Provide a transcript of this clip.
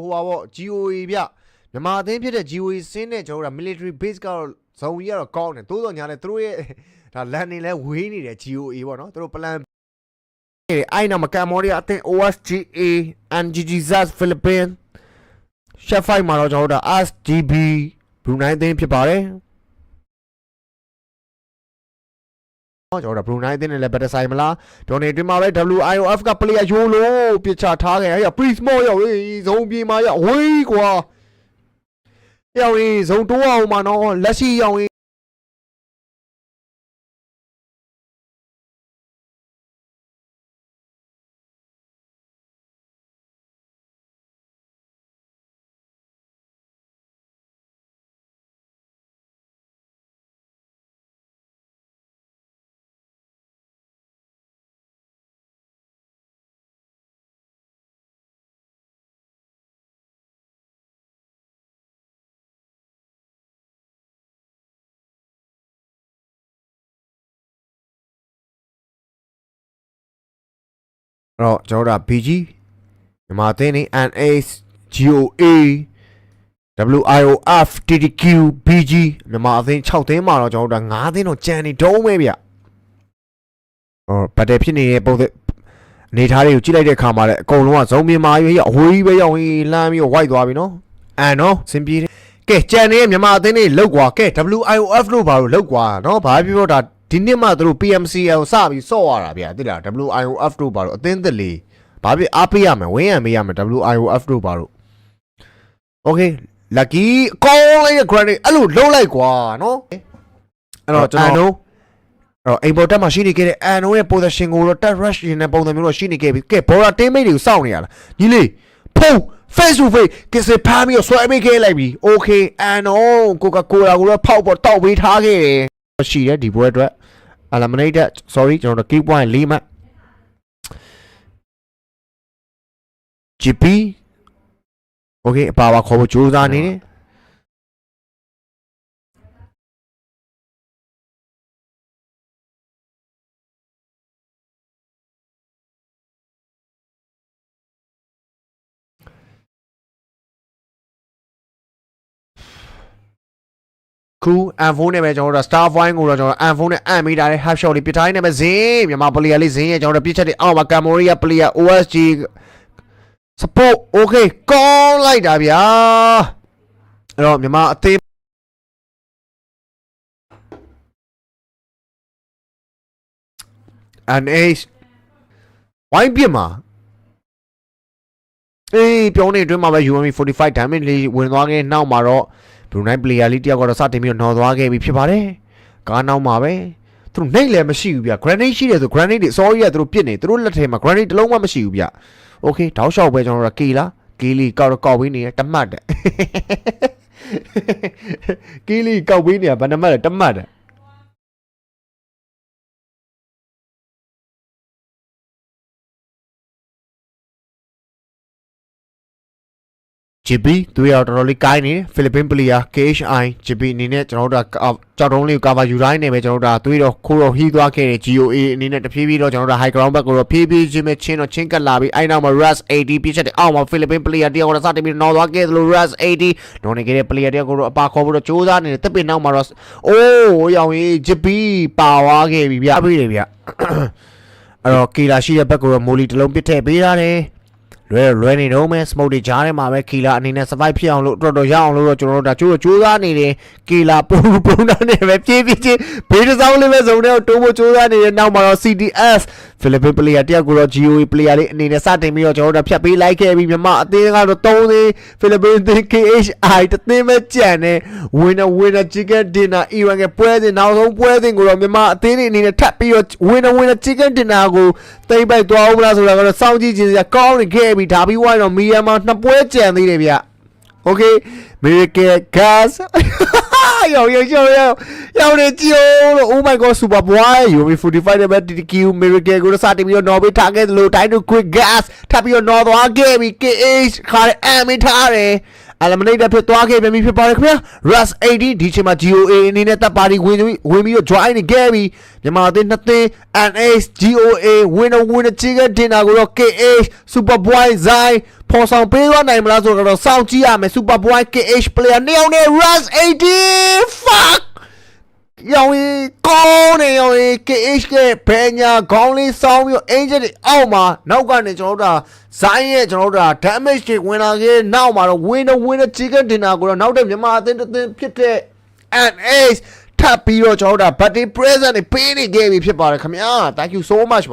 ဟိုပါပေါ့ GOA ဗျမြန်မာအသင်းဖြစ်တဲ့ GOA စင်းနဲ့ကျွန်တော်တို့ military base ကတော့ဇုံကြီးကတော့ကောင်းတယ်တိုးတော့ညာလဲသူတို့ရဲ့ဒါလန်နေလဲဝေးနေတယ် GOA ပေါ့နော်သူတို့ plan အဲ့နောက်မှာကမ်ဘောဒီးယားအသင်း OSGA NGGZAS Philippines Chef 5မှာတော့ကျွန်တော်တို့ SGB ဘရူနိုင်းအသင်းဖြစ်ပါတယ်ကျွန်တော်တို့ဘရူနိုင်းအသင်းနဲ့လည်းဘယ်တဆိုင်မလားဒေါ်နေတွင်မှာပဲ WIOF က player ရိုးလို့ပြစ်ချထားခဲ့ရ please more ရောက်ဇုံပြေမှာရဝေးကွာရောက်ရင်ဇုံတိုးအောင်မှာနော်လက်ရှိရောက်ရင်တော့ကျွန်တော်တို့ BG မြန်မာအသင်းနေ NS GOA WIOF TTQ BG မြန်မာအသင်း6သင်းမှာတော့ကျွန်တော်တို့5သင်းတော့ကြံနေတုံးပဲဗျဘတ်တယ်ဖြစ်နေတဲ့ပုံအနေထားတွေကိုကြည့်လိုက်တဲ့အခါမှာလည်းအကုန်လုံးကဇုံမြင်မာရွေးအဝေးပဲရောက်ရင်လှမ်းပြီးဝိုက်သွားပြီနော်နော်စင်ပြေကဲကြံနေတဲ့မြန်မာအသင်းတွေလောက်ကွာကဲ WIOF လို့ဘာလို့လောက်ကွာနော်ဘာဖြစ်လို့ဒါဒီနှစ်မှသူတို့ PMCL စပြီးစော့ရတာဗျာသိလား WIOF တို့ဘာလို့အသင်းသက်လေးဘာဖြစ်အားပေးရမယ်ဝင်းရံမေးရမယ် WIOF တို့ဘာလို့ Okay lucky ကောင်းလိုက်တဲ့ granite အဲ့လိုလုံးလိုက်ကွာနော်အဲ့တော့ကျွန်တော်အိမ်ပေါ်တက်မှာရှိနေခဲ့တဲ့အန်နိုရဲ့ position ကိုတော့ touch rush ရင်တဲ့ပုံစံမျိုးတော့ရှိနေခဲ့ပြီကဲဘော်ရာ teammate တွေကိုစောင့်နေရလားညီလေးဖုန်း face to face ကစ်စဖားပြီးဆွဲပေးခဲ့လိုက်ပြီ Okay အန်နိုကိုကာကိုလာကိုတော့ဖောက်ပေါ်တောက်ပေးထားခဲ့တယ်ရှိတယ်ဒီပွဲအတွက် eliminated sorry ကျွန်တော်တို့ key point 4မှတ် GP Okay အပါပါခေါ်ဖို့ကြိုးစားနေတယ်ခုအန်ဖုန်းနဲ့ပဲကျွန်တော်တို့ star point ကိုတော့ကျွန်တော်အန်ဖုန်းနဲ့အန်မိတာလေ half shot လေးပြထားနေမယ်ဇင်းမြန်မာ player လေးဇင်းရဲ့ကျွန်တော်တို့ပြစ်ချက်တွေအောက်မှာ Cambodia player OSG support okay ကောင်းလိုက်တာဗျာအဲ့တော့မြန်မာအသေးNH ဝိုင်းပြမှာပြောနေအတွင်းမှာပဲ UMP 45 damage လေးဝင်သွားခဲ့နောက်မှာတော့ဘရူနိုင်း player လေးတယောက်ကတော့စတင်ပြီးတော့နော်သွားခဲ့ပြီဖြစ်ပါတယ်ကားနောက်မှာပဲသူတို့နှိမ့်လည်းမရှိဘူးဗျ grenade ရှိတယ်ဆို grenade တွေ sorry ရသူတို့ပြစ်နေသူတို့လက်ထဲမှာ grenade တစ်လုံးမှမရှိဘူးဗျ okay တောက်လျှောက်ပဲကျွန်တော်တို့ကေလာကေလီကောက်ပေးနေတယ်တမတ်တယ်ကေလီကောက်ပေးနေတယ်ဗန်နမတ်တမတ်တယ် GB သူရောတော်တော်လေးကိုင်းနေ Philippine player KHI GB အနေနဲ့ကျွန်တော်တို့ကြောက်တုံးလေးကို cover ယူတိုင်းနေပဲကျွန်တော်တို့သူရောခိုးတော့ဟီးသွားခဲ့တယ် GOA အနေနဲ့တဖြည်းဖြည်းတော့ကျွန်တော်တို့ high ground back ကိုတော့ဖြည်းဖြည်းချင်းပဲချင်းတော့ချင်းကတ်လာပြီးအဲ့နောက်မှာ Rus 80ပြည့်ချက်တဲ့အောက်မှာ Philippine player တယောက်ကတော့စတင်ပြီးနော်သွားခဲ့သလို Rus 80နော်နေခဲ့တဲ့ player တယောက်ကိုတော့အပါခေါ်ဖို့တော့စူးစမ်းနေတယ်တစ်ပင်နောက်မှာတော့ရောင်ကြီး GB ပါသွားခဲ့ပြီဗျအပြေးတယ်ဗျအဲ့တော့ကီလာရှိတဲ့ဘက်ကိုတော့မိုလီတစ်လုံးပစ်ထည့်ပေးရတယ်လွယ်နေတော့မဲ smoke တွေကြားထဲမှာပဲကီလာအနေနဲ့ survive ဖြစ်အောင်လို့တော်ရအောင်လို့တော့ကျွန်တော်တို့ဒါကြိုးစားနေတယ်ကီလာပုံနာနဲ့ပဲပြေးချင်းဘေးတစ်စောင်းလေးပဲစုံတဲ့တိုးဖို့ကြိုးစားနေတဲ့နောက်မှာတော့ CDS Philippine player တယောက်ကိုတော့ GOA player လေးအနေနဲ့စတင်ပြီးတော့ကျွန်တော်တို့ဖြတ်ပေးလိုက်ခဲ့ပြီးမြန်မာအသင်းကတော့3သင်း Philippine သင်း KHI တသင်းပဲကြံတယ် winner chicken dinner Iran ကပွဲစဉ်နောက်ဆုံးပွဲစဉ်ကိုတော့မြန်မာအသင်းတွေအနေနဲ့ထပ်ပြီးတော့ winner chicken dinner ကိုသိမ့်ပိုက်သွားဦးမလားဆိုတာကတော့စောင့်ကြည့်ခြင်းစရာကောင်းနေခဲ့ပြီဒါပြီးဝိုင်းတော့မီယန်မာ2ပွဲကြံသေးတယ်ဗျ Okay Miracle Gas ရောက်နေကြိုးလို့ Oh my god super boy UMP 45နဲ့ပဲ TTQ Miracle ကိုစတင်ပြီးတော့နော်ပေးထားခဲ့သလို Time to Quick Gas ထပ်ပြီးတော့နော်သွားခဲ့ပြီ KH ခါတဲ့အမင်းထားတယ် eliminated ဖြစ်သွားခဲ့ပြီဖြစ်ပါတယ်ခင်ဗျာ Rush 80ဒီချိန်မှာ GOA အနေနဲ့တပ်ပါတီဝင်ပြီးတော့ join နေခဲ့ပြီမြန်မာအသင်း2သင်း NH GOA winner ချီကတင်တာကိုတော့ KH Superboy Zai ဖော်ဆောင်ပေးသွားနိုင်မလားဆိုတော့စောင့်ကြည့်ရမယ် Superboy KH player နှစ်ယောက်နဲ့ Rush 80 fuck ရောင်ရီကောင်းနေရောင်ရီ KH ကဘယ်ညာခေါင်းလေးစောင်းပြီး Angel တွေအောက်မှာနောက်ကနေကျွန်တော်တို့ဇိုင်းရဲ့ကျွန်တော်တို့ damage တွေဝင်လာခဲ့နောက်မှာတော့ winner chicken dinner ကိုတော့နောက်တဲ့မြန်မာအသင်းတစ်သင်းဖြစ်တဲ့ NH ထပ်ပြီးတော့ကျွန်တော်တို့ birthday present တွေပေးနေခဲ့ပြီဖြစ်ပါတယ်ခင်ဗျာ thank you so much